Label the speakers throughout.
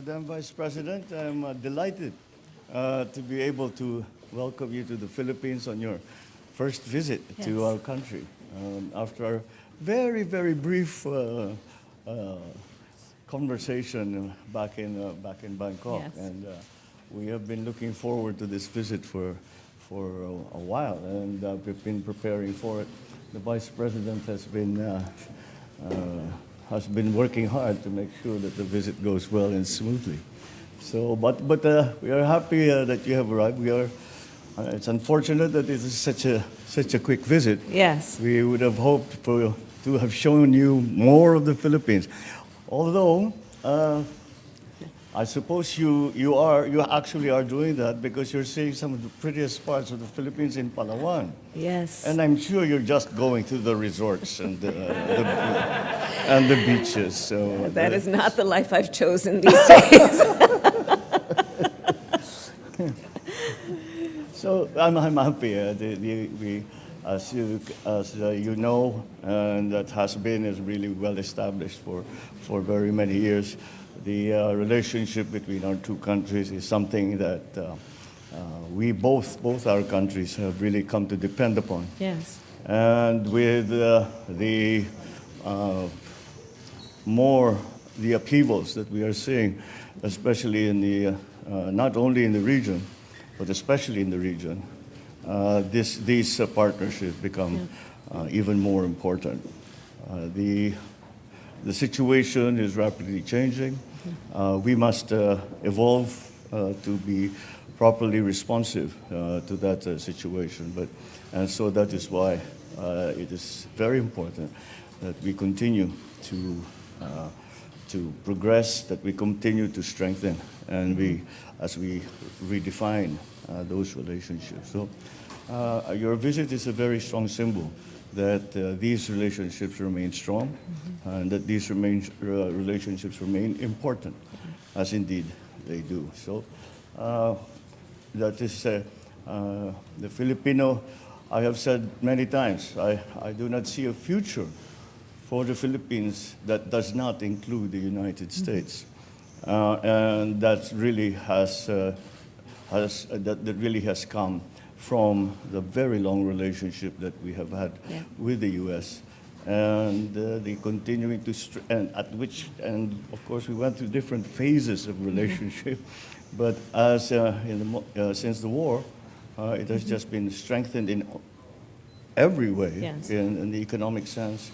Speaker 1: Madam Vice President, I'm delighted to be able to welcome you to the Philippines on your first visit to our country. After our very, very brief conversation back in Bangkok, and we have been looking forward to this visit for a while, and we've been preparing for it. The Vice President has been working hard to make sure that the visit goes well and smoothly. So, but we are happy that you have arrived. It's unfortunate that it is such a quick visit.
Speaker 2: Yes.
Speaker 1: We would have hoped to have shown you more of the Philippines. Although, I suppose you actually are doing that because you're seeing some of the prettiest parts of the Philippines in Palawan.
Speaker 2: Yes.
Speaker 1: And I'm sure you're just going to the resorts and the beaches. So
Speaker 2: that is not the life I've chosen these days.
Speaker 1: So I'm happy. As you know, and that is really well established for very many years. The relationship between our two countries is something that both our countries have really come to depend upon.
Speaker 2: Yes.
Speaker 1: And with the upheavals that we are seeing, especially in the not only in the region, but especially in the region, these partnerships become even more important. The situation is rapidly changing. We must evolve to be properly responsive to that situation. And so that is why it is very important that we continue to progress, that we continue to strengthen, and as we redefine those relationships. So your visit is a very strong symbol that these relationships remain strong, and that these relationships remain important, as indeed they do. So that is the Filipino. I have said many times, I do not see a future for the Philippines that does not include the United States, and that really has come from the very long relationship that we have had with the U.S. and the continuing to and of course we went through different phases of relationship, but as since the war, it has just been strengthened in every way, in the economic sense,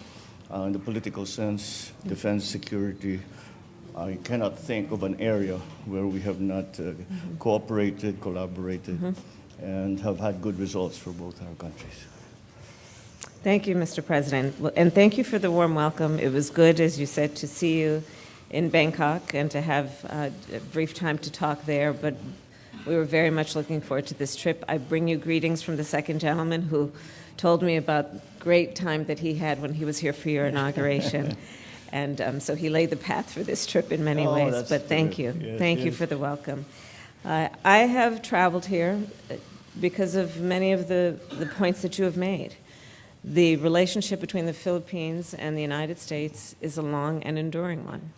Speaker 1: in the political sense, defense, security. I cannot think of an area where we have not cooperated, collaborated, and have had good results for both our countries.
Speaker 2: Thank you, Mr. President. And thank you for the warm welcome. It was good, as you said, to see you in Bangkok and to have a brief time to talk there, but we were very much looking forward to this trip. I bring you greetings from the second gentleman who told me about the great time that he had when he was here for your inauguration. And so he laid the path for this trip in many ways, but thank you. Thank you for the welcome. I have traveled here because of many of the points that you have made. The relationship between the Philippines and the United States is a long and enduring one.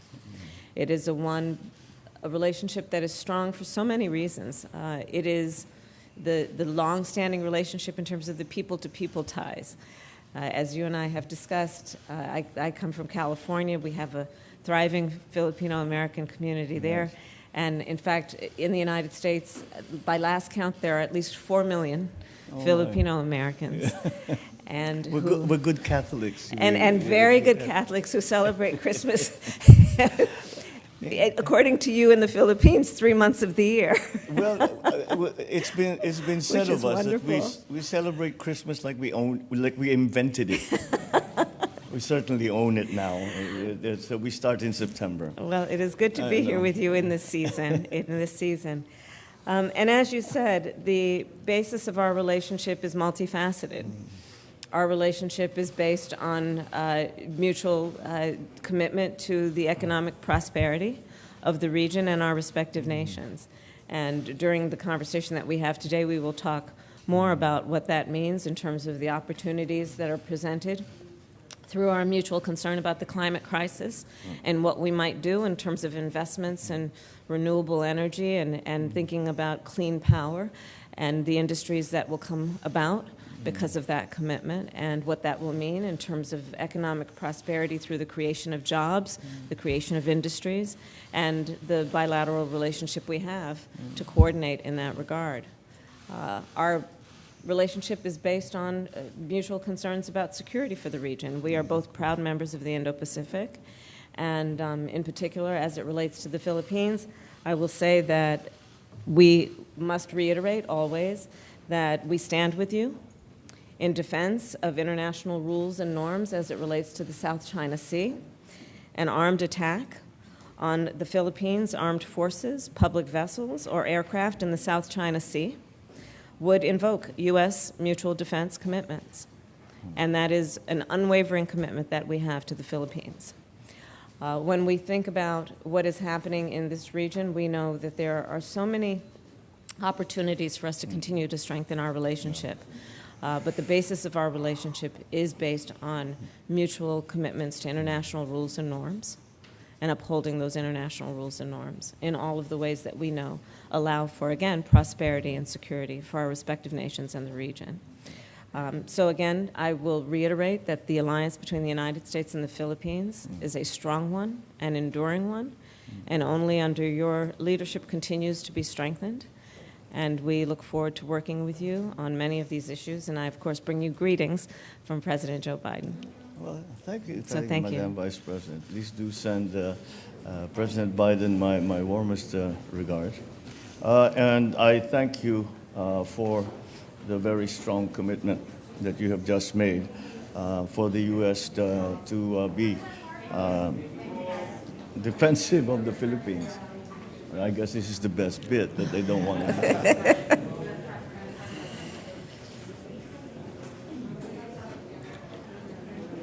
Speaker 2: It is a relationship that is strong for so many reasons. It is the long-standing relationship in terms of the people-to-people ties. As you and I have discussed, I come from California. We have a thriving Filipino-American community there. And in fact, in the United States, by last count, there are at least 4 million Filipino-Americans. And
Speaker 1: we're good Catholics.
Speaker 2: And very good Catholics who celebrate Christmas, according to you in the Philippines, 3 months of the year.
Speaker 1: Well, it's been said of us
Speaker 2: wonderful.
Speaker 1: that we celebrate Christmas like we invented it. We certainly own it now. So we start in September.
Speaker 2: Well, it is good to be here with you in this season. And as you said, the basis of our relationship is multifaceted. Our relationship is based on mutual commitment to the economic prosperity of the region and our respective nations. And during the conversation that we have today, we will talk more about what that means in terms of the opportunities that are presented through our mutual concern about the climate crisis and what we might do in terms of investments in renewable energy and thinking about clean power and the industries that will come about because of that commitment and what that will mean in terms of economic prosperity through the creation of jobs, the creation of industries, and the bilateral relationship we have to coordinate in that regard. Our relationship is based on mutual concerns about security for the region. We are both proud members of the Indo-Pacific, and in particular, as it relates to the Philippines, I will say that we must reiterate always that we stand with you in defense of international rules and norms as it relates to the South China Sea. An armed attack on the Philippines' armed forces, public vessels, or aircraft in the South China Sea would invoke U.S. mutual defense commitments. And that is an unwavering commitment that we have to the Philippines. When we think about what is happening in this region, we know that there are so many opportunities for us to continue to strengthen our relationship. But the basis of our relationship is based on mutual commitments to international rules and norms and upholding those international rules and norms in all of the ways that we know allow for, again, prosperity and security for our respective nations and the region. So again, I will reiterate that the alliance between the United States and the Philippines is a strong one, an enduring one, and only under your leadership continues to be strengthened. And we look forward to working with you on many of these issues. And I, of course, bring you greetings from President Joe Biden.
Speaker 1: Well, thank you,
Speaker 2: Thank you.
Speaker 1: Madam Vice President. Please do send President Biden my warmest regards. And I thank you for the very strong commitment that you have just made for the U.S. to be defensive of the Philippines. I guess this is the best bit that they don't want to do.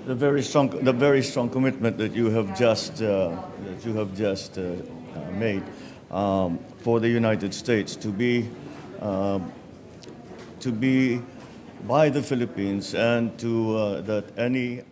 Speaker 1: The very strong commitment that you have just made for the United States to be by the Philippines and to that any